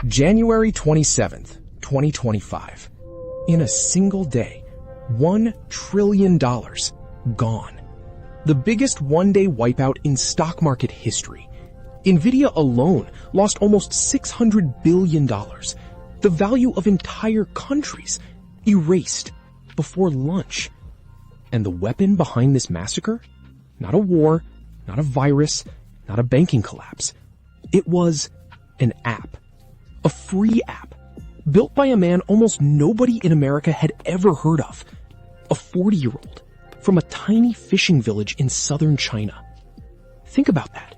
January 27th, 2025. In a single day, $1 trillion gone. The biggest one-day wipeout in stock market history. Nvidia alone lost almost $600 billion. The value of entire countries erased before lunch. And the weapon behind this massacre? Not a war, not a virus, not a banking collapse. It was an app. A free app. Built by a man almost nobody in America had ever heard of. A 40-year-old from a tiny fishing village in southern China. Think about that.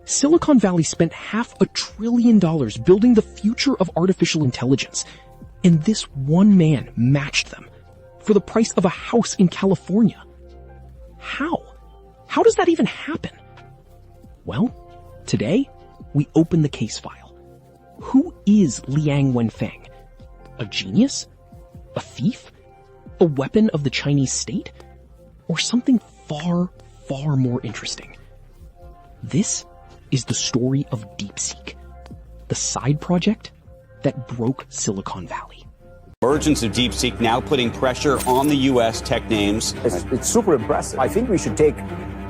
Silicon Valley spent $500 billion building the future of artificial intelligence, and this one man matched them for the price of a house in California. How? How does that even happen? Well, today, we open the case file. Who is Liang Wenfeng? A genius? A thief? A weapon of the Chinese state? Or something far, far more interesting? This is the story of DeepSeek, the side project that broke Silicon Valley. Emergence of DeepSeek now putting pressure on the U.S. tech names. It's super impressive. I think we should take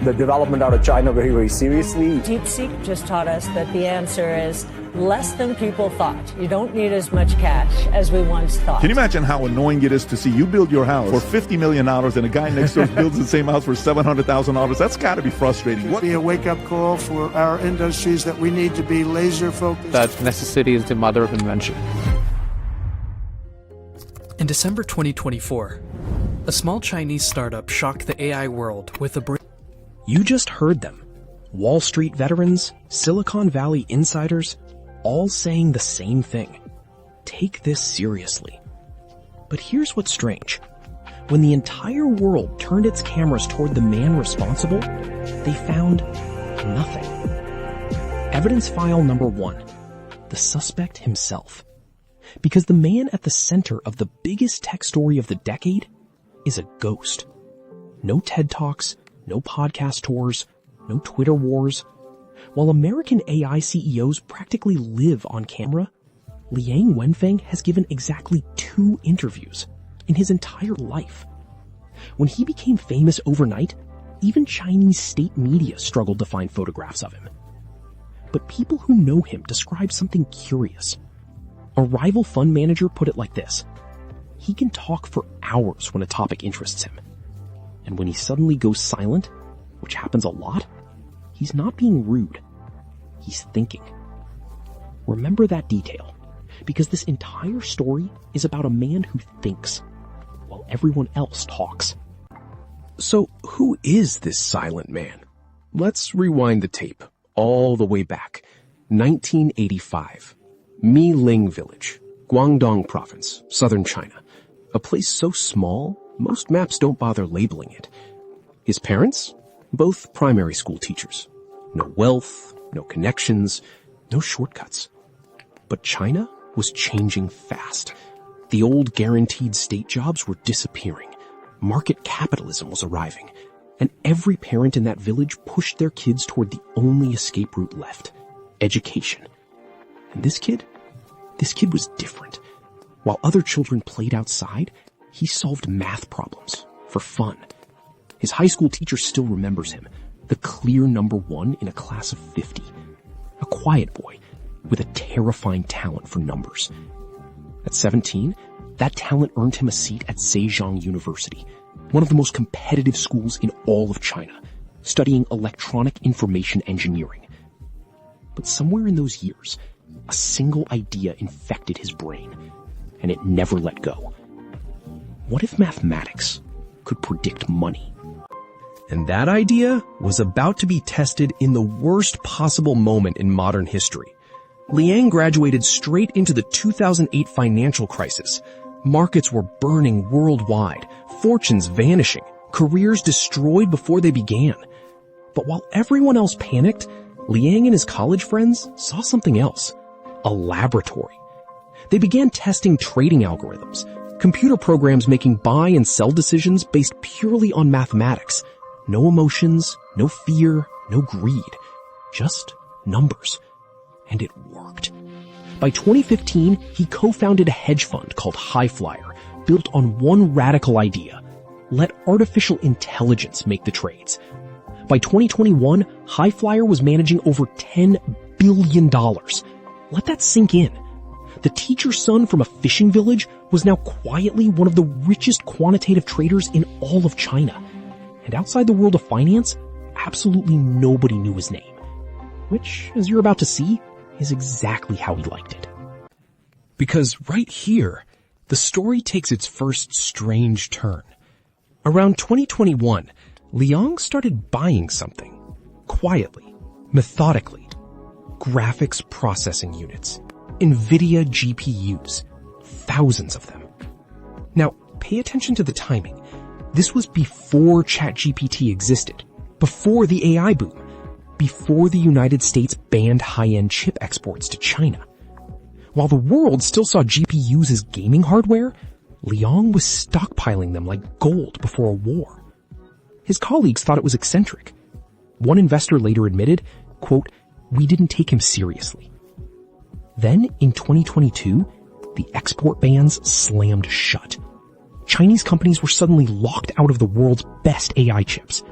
the development out of China very, very seriously. DeepSeek just taught us that the answer is less than people thought. You don't need as much cash as we once thought. Can you imagine how annoying it is to see you build your house for $50 million and a guy next door builds the same house for $700,000? That's got to be frustrating. What be a wake-up call for our industries that we need to be laser-focused. That necessity is the mother of invention. In December 2024, a small Chinese startup shocked the AI world with a You just heard them. Wall Street veterans, Silicon Valley insiders, all saying the same thing. Take this seriously. But here's what's strange. When the entire world turned its cameras toward the man responsible, they found nothing. Evidence file number 1. The suspect himself. Because the man at the center of the biggest tech story of the decade is a ghost. No TED Talks, no podcast tours, no Twitter wars. While American AI CEOs practically live on camera, Liang Wenfeng has given exactly 2 interviews in his entire life. When he became famous overnight, even Chinese state media struggled to find photographs of him. But people who know him describe something curious. A rival fund manager put it like this. He can talk for hours when a topic interests him. And when he suddenly goes silent, which happens a lot, he's not being rude. He's thinking. Remember that detail, because this entire story is about a man who thinks, while everyone else talks. So who is this silent man? Let's rewind the tape all the way back. 1985. Miling Village, Guangdong Province, southern China. A place so small, most maps don't bother labeling it. His parents? Both primary school teachers. No wealth, no connections, no shortcuts. But China was changing fast. The old guaranteed state jobs were disappearing. Market capitalism was arriving. And every parent in that village pushed their kids toward the only escape route left. Education. And this kid was different. While other children played outside, he solved math problems for fun. His high school teacher still remembers him, the clear number 1 in a class of 50. A quiet boy with a terrifying talent for numbers. At 17, that talent earned him a seat at Zhejiang University, one of the most competitive schools in all of China, studying electronic information engineering. But somewhere in those years, a single idea infected his brain, and it never let go. What if mathematics could predict money? And that idea was about to be tested in the worst possible moment in modern history. Liang graduated straight into the 2008 financial crisis. Markets were burning worldwide, fortunes vanishing, careers destroyed before they began. But while everyone else panicked, Liang and his college friends saw something else. A laboratory. They began testing trading algorithms, computer programs making buy and sell decisions based purely on mathematics. No emotions, no fear, no greed. Just numbers. And it worked. By 2015, he co-founded a hedge fund called Highflyer, built on one radical idea: let artificial intelligence make the trades. By 2021, Highflyer was managing over $10 billion. Let that sink in. The teacher's son from a fishing village was now quietly one of the richest quantitative traders in all of China. And outside the world of finance, absolutely nobody knew his name. Which, as you're about to see, is exactly how he liked it. Because right here, the story takes its first strange turn. Around 2021, Liang started buying something. Quietly, methodically. Graphics processing units. Nvidia GPUs. Thousands of them. Now, pay attention to the timing. This was before ChatGPT existed. Before the AI boom. Before the United States banned high-end chip exports to China. While the world still saw GPUs as gaming hardware, Liang was stockpiling them like gold before a war. His colleagues thought it was eccentric. One investor later admitted, quote, "We didn't take him seriously." Then, in 2022, the export bans slammed shut. Chinese companies were suddenly locked out of the world's best AI chips.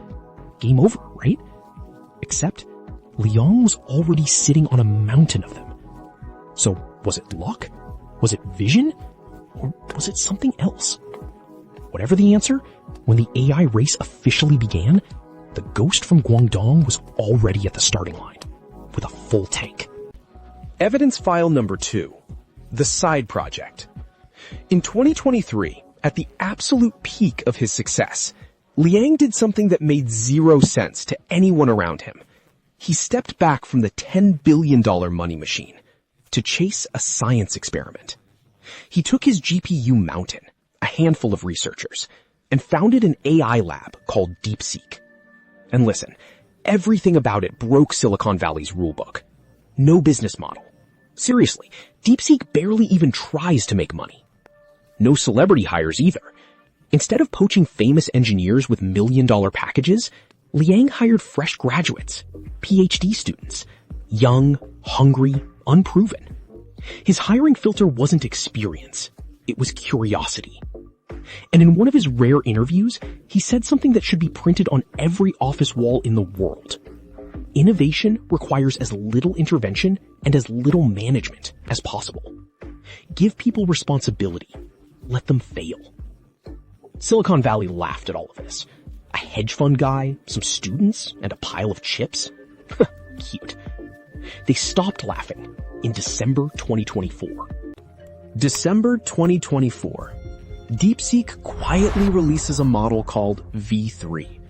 Game over, right? Except, Liang was already sitting on a mountain of them. So, was it luck? Was it vision? Or was it something else? Whatever the answer, when the AI race officially began, the ghost from Guangdong was already at the starting line, with a full tank. Evidence file number 2. The side project. In 2023, at the absolute peak of his success, Liang did something that made zero sense to anyone around him. He stepped back from the $10 billion money machine to chase a science experiment. He took his GPU mountain, a handful of researchers, and founded an AI lab called DeepSeek. And listen, everything about it broke Silicon Valley's rulebook. No business model. Seriously, DeepSeek barely even tries to make money. No celebrity hires either. Instead of poaching famous engineers with million-dollar packages, Liang hired fresh graduates, PhD students, young, hungry, unproven. His hiring filter wasn't experience, it was curiosity. And in one of his rare interviews, he said something that should be printed on every office wall in the world. Innovation requires as little intervention and as little management as possible. Give people responsibility. Let them fail. Silicon Valley laughed at all of this. A hedge fund guy, some students, and a pile of chips? Cute. They stopped laughing in December 2024. December 2024. DeepSeek quietly releases a model called V3.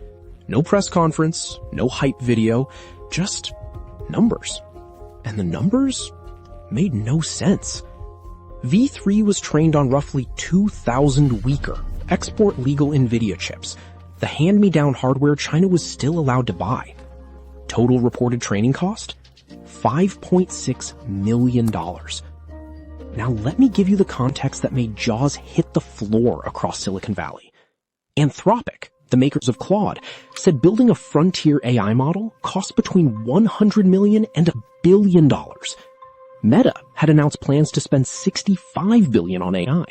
No press conference, no hype video, just numbers. And the numbers made no sense. V3 was trained on roughly 2,000 weaker, export-legal Nvidia chips, the hand-me-down hardware China was still allowed to buy. Total reported training cost? $5.6 million. Now let me give you the context that made jaws hit the floor across Silicon Valley. Anthropic, the makers of Claude, said building a frontier AI model cost between $100 million and $1 billion. Meta had announced plans to spend $65 billion on AI.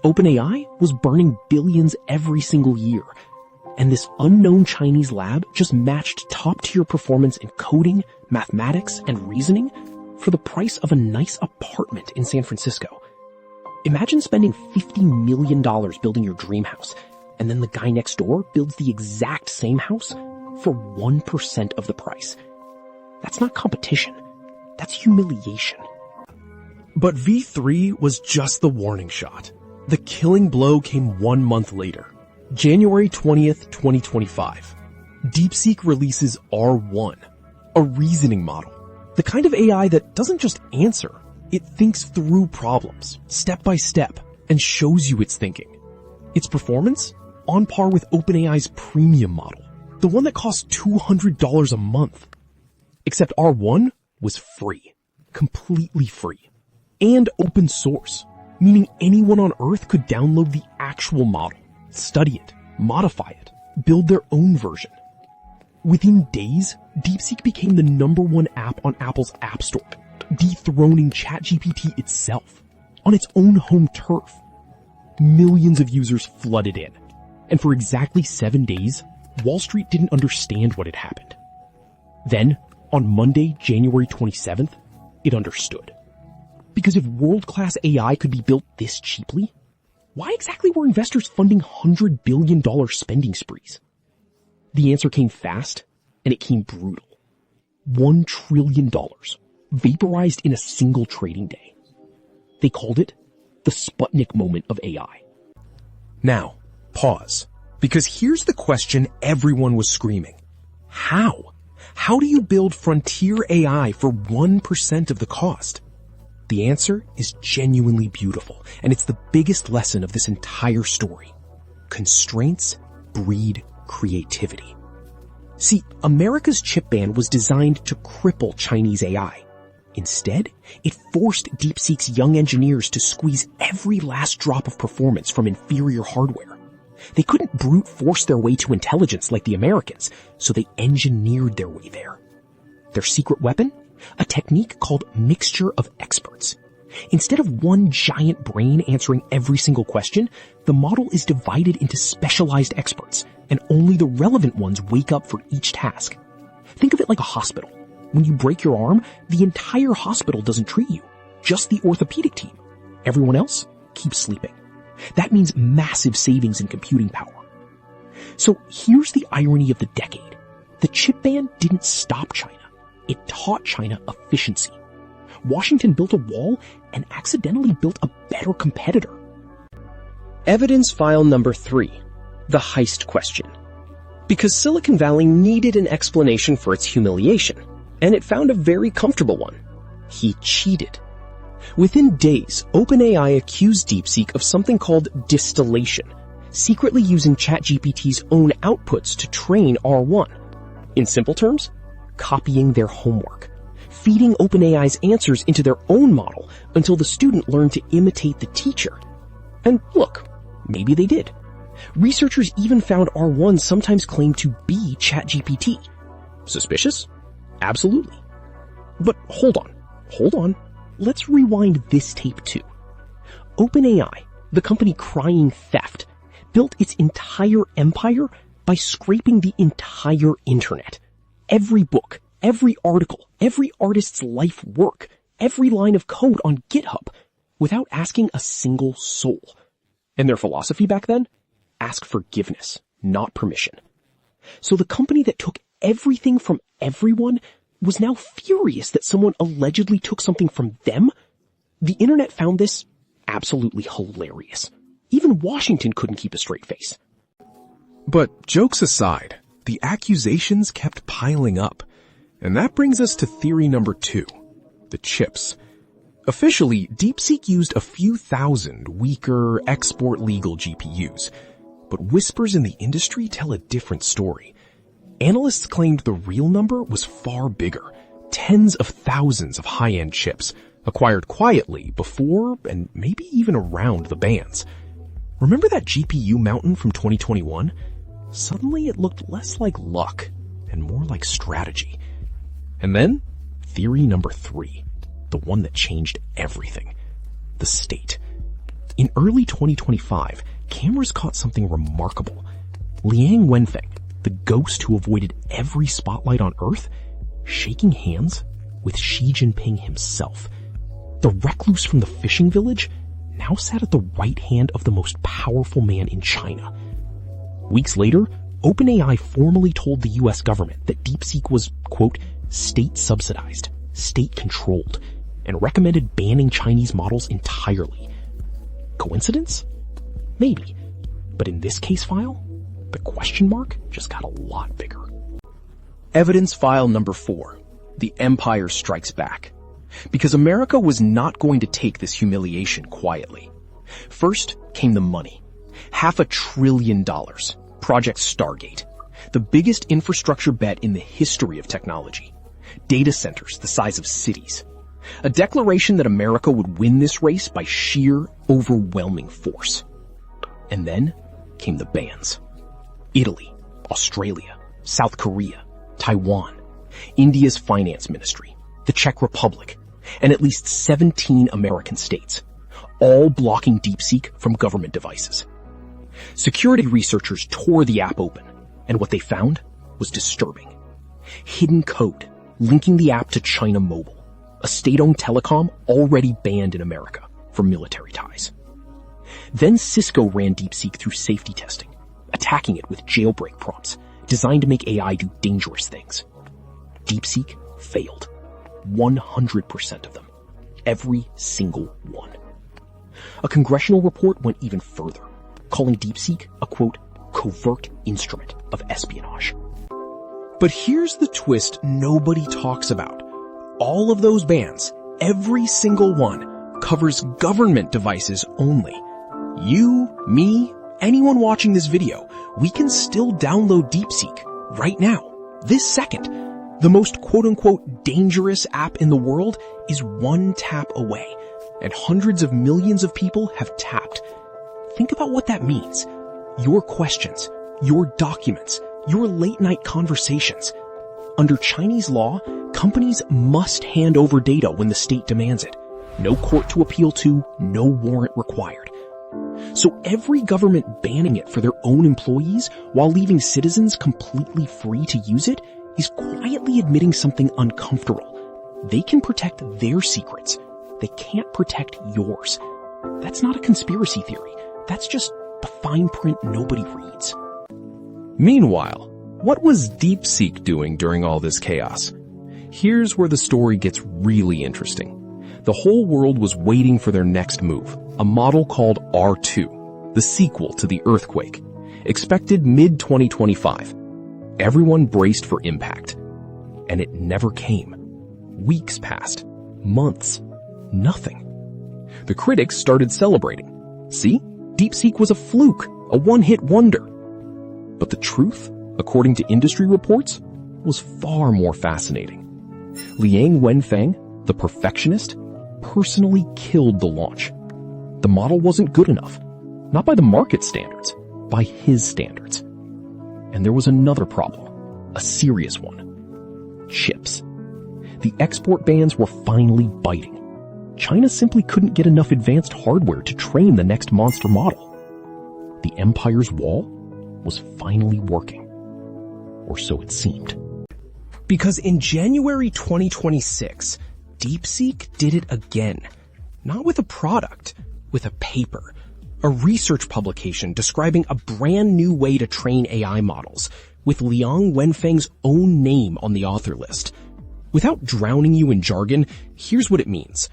OpenAI was burning billions every single year. And this unknown Chinese lab just matched top-tier performance in coding, mathematics, and reasoning for the price of a nice apartment in San Francisco. Imagine spending $50 million building your dream house, and then the guy next door builds the exact same house for 1% of the price. That's not competition. That's humiliation. But V3 was just the warning shot. The killing blow came 1 month later. January 20th, 2025. DeepSeek releases R1, a reasoning model. The kind of AI that doesn't just answer, it thinks through problems, step by step, and shows you its thinking. Its performance? On par with OpenAI's premium model, the one that costs $200 a month. Except R1 was free, completely free, and open source, meaning anyone on Earth could download the actual model, study it, modify it, build their own version. Within days, DeepSeek became the #1 app on Apple's App Store, dethroning ChatGPT itself on its own home turf. Millions of users flooded in, and for exactly 7 days, Wall Street didn't understand what had happened. Then, on Monday, January 27th, it understood. Because if world-class AI could be built this cheaply, why exactly were investors funding $100 billion spending sprees? The answer came fast, and it came brutal. $1 trillion, vaporized in a single trading day. They called it the Sputnik moment of AI. Now, pause, because here's the question everyone was screaming. How? How do you build frontier AI for 1% of the cost? The answer is genuinely beautiful, and it's the biggest lesson of this entire story. Constraints breed creativity. See, America's chip ban was designed to cripple Chinese AI. Instead, it forced DeepSeek's young engineers to squeeze every last drop of performance from inferior hardware. They couldn't brute force their way to intelligence like the Americans, so they engineered their way there. Their secret weapon? A technique called mixture of experts. Instead of one giant brain answering every single question, the model is divided into specialized experts, and only the relevant ones wake up for each task. Think of it like a hospital. When you break your arm, the entire hospital doesn't treat you, just the orthopedic team. Everyone else keeps sleeping. That means massive savings in computing power. So here's the irony of the decade. The chip ban didn't stop China. It taught China efficiency. Washington built a wall and accidentally built a better competitor. Evidence file number 3, the heist question. Because Silicon Valley needed an explanation for its humiliation, and it found a very comfortable one. He cheated. Within days, OpenAI accused DeepSeek of something called distillation, secretly using ChatGPT's own outputs to train R1. In simple terms, copying their homework, feeding OpenAI's answers into their own model until the student learned to imitate the teacher. And look, maybe they did. Researchers even found R1 sometimes claimed to be ChatGPT. Suspicious? Absolutely. But hold on. Let's rewind this tape too. OpenAI, the company crying theft, built its entire empire by scraping the entire internet. Every book, every article, every artist's life work, every line of code on GitHub, without asking a single soul. And their philosophy back then? Ask forgiveness, not permission. So the company that took everything from everyone was now furious that someone allegedly took something from them. The internet found this absolutely hilarious. Even Washington couldn't keep a straight face. But jokes aside, the accusations kept piling up. And that brings us to theory number 2, the chips. Officially, DeepSeek used a few thousand weaker, export-legal GPUs. But whispers in the industry tell a different story. Analysts claimed the real number was far bigger, tens of thousands of high-end chips, acquired quietly before and maybe even around the bans. Remember that GPU mountain from 2021? Suddenly it looked less like luck and more like strategy. And then, theory number 3, the one that changed everything. The state. In early 2025, cameras caught something remarkable. Liang Wenfeng, the ghost who avoided every spotlight on Earth, shaking hands with Xi Jinping himself. The recluse from the fishing village now sat at the right hand of the most powerful man in China. Weeks later, OpenAI formally told the US government that DeepSeek was, quote, state-subsidized, state-controlled, and recommended banning Chinese models entirely. Coincidence? Maybe. But in this case file, the question mark just got a lot bigger. Evidence file number 4, the Empire Strikes Back. Because America was not going to take this humiliation quietly. First came the money. $500 billion. Project Stargate. The biggest infrastructure bet in the history of technology. Data centers the size of cities. A declaration that America would win this race by sheer, overwhelming force. And then came the bans. Italy, Australia, South Korea, Taiwan, India's finance ministry, the Czech Republic, and at least 17 American states, all blocking DeepSeek from government devices. Security researchers tore the app open, and what they found was disturbing. Hidden code linking the app to China Mobile, a state-owned telecom already banned in America for military ties. Then Cisco ran DeepSeek through safety testing, attacking it with jailbreak prompts designed to make AI do dangerous things. DeepSeek failed. 100% of them. Every single one. A congressional report went even further, calling DeepSeek a, quote, covert instrument of espionage. But here's the twist nobody talks about. All of those bans, every single one, covers government devices only. You, me, anyone watching this video, we can still download DeepSeek right now, this second. The most quote-unquote dangerous app in the world is one tap away, and hundreds of millions of people have tapped. Think about what that means. Your questions, your documents, your late-night conversations. Under Chinese law, companies must hand over data when the state demands it. No court to appeal to, no warrant required. So every government banning it for their own employees while leaving citizens completely free to use it is quietly admitting something uncomfortable. They can protect their secrets. They can't protect yours. That's not a conspiracy theory. That's just the fine print nobody reads. Meanwhile, what was DeepSeek doing during all this chaos? Here's where the story gets really interesting. The whole world was waiting for their next move, a model called R2, the sequel to the earthquake, expected mid-2025. Everyone braced for impact, and it never came. Weeks passed, months, nothing. The critics started celebrating. See, DeepSeek was a fluke, a one-hit wonder. But the truth, according to industry reports, was far more fascinating. Liang Wenfeng, the perfectionist, personally killed the launch. The model wasn't good enough, not by the market standards, by his standards. And there was another problem, a serious one. Chips. The export bans were finally biting. China simply couldn't get enough advanced hardware to train the next monster model. The empire's wall was finally working. Or so it seemed. Because in January 2026, DeepSeek did it again. Not with a product, with a paper. A research publication describing a brand new way to train AI models, with Liang Wenfeng's own name on the author list. Without drowning you in jargon, here's what it means.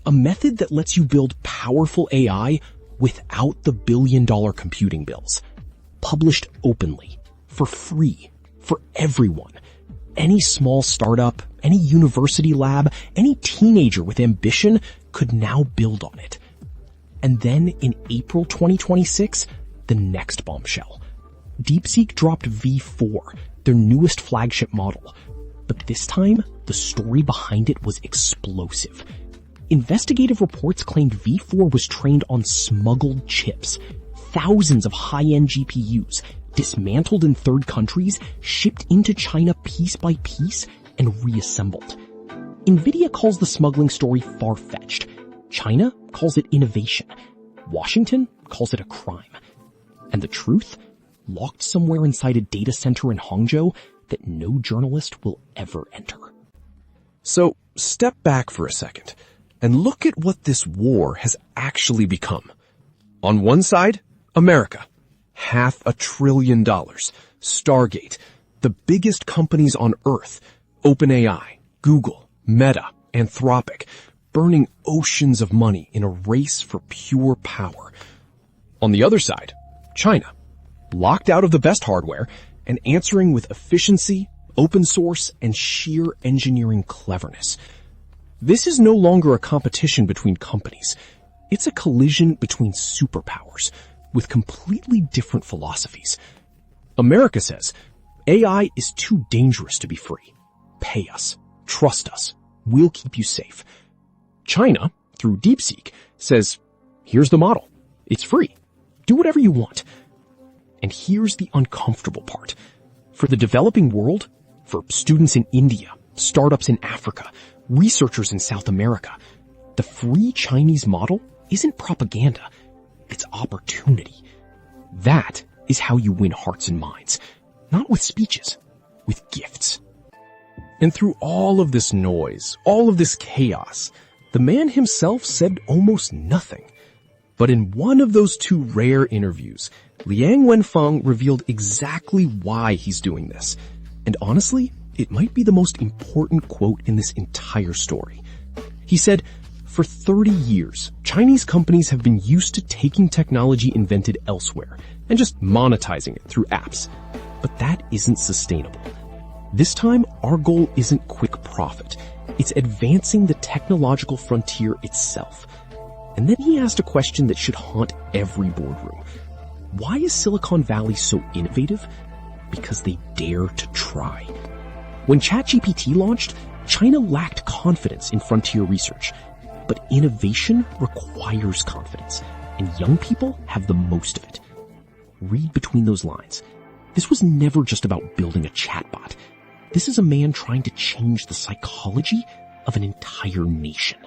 A method that lets you build powerful AI without the billion-dollar computing bills. Published openly, for free, for everyone. Any small startup, any university lab, any teenager with ambition could now build on it. And then in April 2026, the next bombshell. DeepSeek dropped V4, their newest flagship model. But this time, the story behind it was explosive. Investigative reports claimed V4 was trained on smuggled chips, thousands of high-end GPUs, dismantled in third countries, shipped into China piece by piece, and reassembled. Nvidia calls the smuggling story far-fetched. China calls it innovation. Washington calls it a crime. And the truth? Locked somewhere inside a data center in Hangzhou that no journalist will ever enter. So, step back for a second and look at what this war has actually become. On one side, America. $500 billion. Stargate. The biggest companies on Earth. OpenAI, Google, Meta, Anthropic. Burning oceans of money in a race for pure power. On the other side, China. Locked out of the best hardware and answering with efficiency, open source, and sheer engineering cleverness. This is no longer a competition between companies. It's a collision between superpowers with completely different philosophies. America says, AI is too dangerous to be free. Pay us. Trust us. We'll keep you safe. China, through DeepSeek, says, here's the model. It's free. Do whatever you want. And here's the uncomfortable part. For the developing world, for students in India, startups in Africa, researchers in South America. The free Chinese model isn't propaganda, it's opportunity. That is how you win hearts and minds, not with speeches, with gifts. And through all of this noise, all of this chaos, the man himself said almost nothing. But in one of those two rare interviews, Liang Wenfeng revealed exactly why he's doing this. And honestly, it might be the most important quote in this entire story. He said, "For 30 years, Chinese companies have been used to taking technology invented elsewhere and just monetizing it through apps. But that isn't sustainable. This time, our goal isn't quick profit. It's advancing the technological frontier itself." And then he asked a question that should haunt every boardroom. Why is Silicon Valley so innovative? Because they dare to try. When ChatGPT launched, China lacked confidence in frontier research. But innovation requires confidence, and young people have the most of it. Read between those lines. This was never just about building a chatbot. This is a man trying to change the psychology of an entire nation.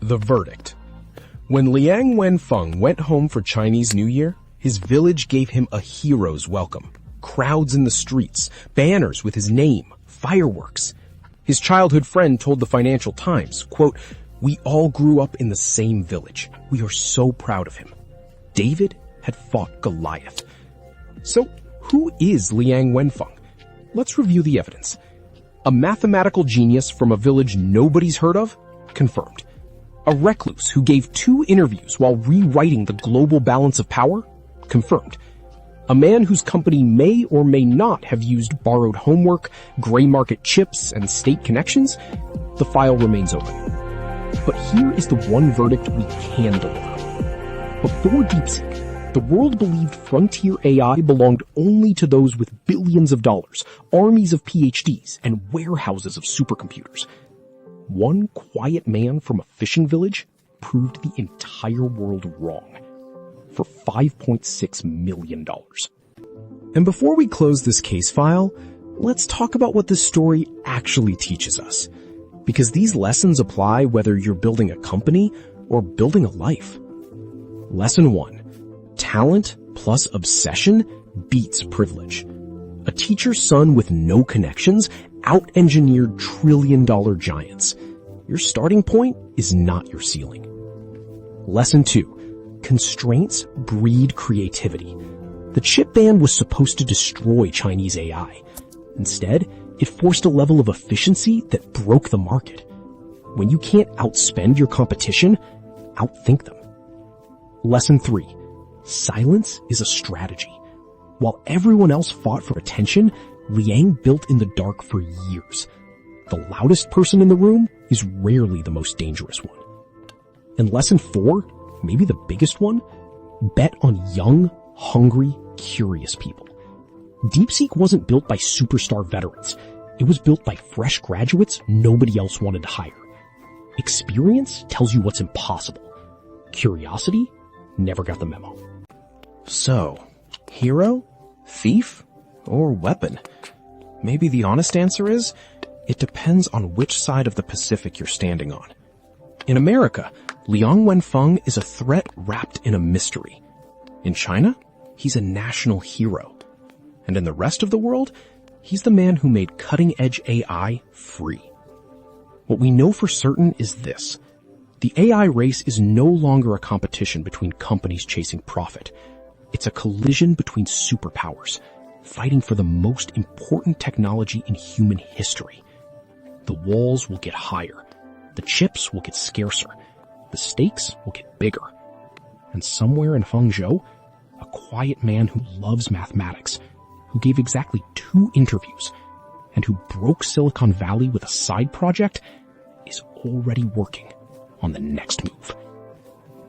The verdict. When Liang Wenfeng went home for Chinese New Year, his village gave him a hero's welcome. Crowds in the streets, banners with his name, fireworks. His childhood friend told the Financial Times, quote, "We all grew up in the same village. We are so proud of him." David had fought Goliath. So, who is Liang Wenfeng? Let's review the evidence. A mathematical genius from a village nobody's heard of? Confirmed. A recluse who gave 2 interviews while rewriting the global balance of power? Confirmed. A man whose company may or may not have used borrowed homework, gray market chips, and state connections? The file remains open. But here is the one verdict we can deliver. Before DeepSeek, the world believed frontier AI belonged only to those with billions of dollars, armies of PhDs, and warehouses of supercomputers. One quiet man from a fishing village proved the entire world wrong. For $5.6 million. And before we close this case file, let's talk about what this story actually teaches us. Because these lessons apply whether you're building a company or building a life. Lesson 1. Talent plus obsession beats privilege. A teacher's son with no connections out-engineered trillion-dollar giants. Your starting point is not your ceiling. Lesson 2. Constraints breed creativity. The chip ban was supposed to destroy Chinese AI. Instead, it forced a level of efficiency that broke the market. When you can't outspend your competition, outthink them. Lesson 3. Silence is a strategy. While everyone else fought for attention, Liang built in the dark for years. The loudest person in the room is rarely the most dangerous one. And lesson 4, maybe the biggest one, bet on young, hungry, curious people. DeepSeek wasn't built by superstar veterans. It was built by fresh graduates nobody else wanted to hire. Experience tells you what's impossible. Curiosity never got the memo. So, hero, thief, or weapon? Maybe the honest answer is, it depends on which side of the Pacific you're standing on. In America, Liang Wenfeng is a threat wrapped in a mystery. In China, he's a national hero. And in the rest of the world, he's the man who made cutting-edge AI free. What we know for certain is this. The AI race is no longer a competition between companies chasing profit. It's a collision between superpowers, fighting for the most important technology in human history. The walls will get higher. The chips will get scarcer. The stakes will get bigger. And somewhere in Hangzhou, a quiet man who loves mathematics, who gave exactly 2 interviews, and who broke Silicon Valley with a side project, is already working on the next move.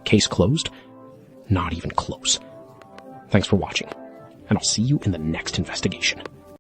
Case closed? Not even close. Thanks for watching, and I'll see you in the next investigation.